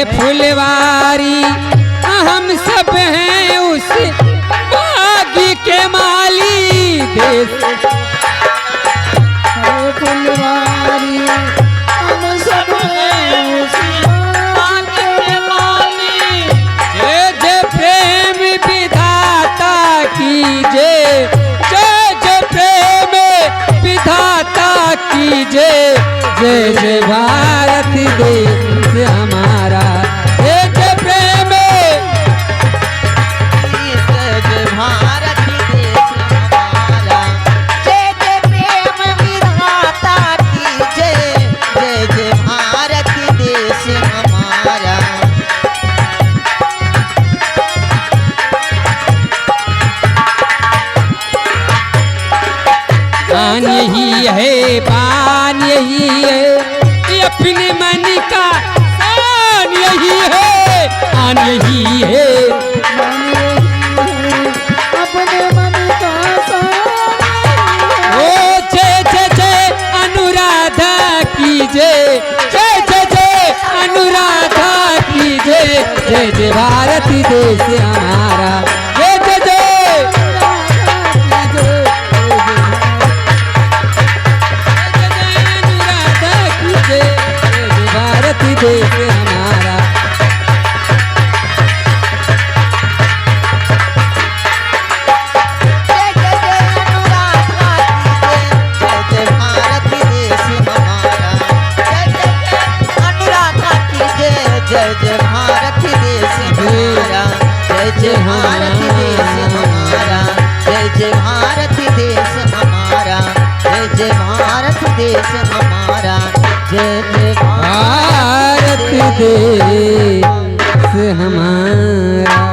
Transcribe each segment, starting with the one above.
फुलवारी हम सब हैं उस बागी के माली देश है फुलवारी हम सब हैं उस बागी के माली। जय जय प्रेम विधाता की जय, जय जय प्रेम विधाता की जय, जय जय भारत देश हमारा, जय जय प्रेम, जय जय भारत देश हमारा, जय जय प्रेम विधाता की जय, जय जय भारत देश हमारा। पान यही है, पान यही है, ये अपने मन का शान यही है, पान यही है, अपने मन का ओ जय जय जय अनुराधा की जय, जय जय जय अनुराधा की जय, जय जय भारत देश हमारा, जय जय जय भारत देश हमारा। जय जय जय अनुराधा की जय, जय जय भारत देश हमारा, जय जय जय अनुराधा की जय, जय जय भारत देश हमारा, जय जय भारत देश हमारा, जय जय भारत देश हमारा, जय जय भारत देश हमारा, जय जय भारत देश हमारा।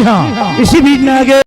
हाँ इसी बीच में आगे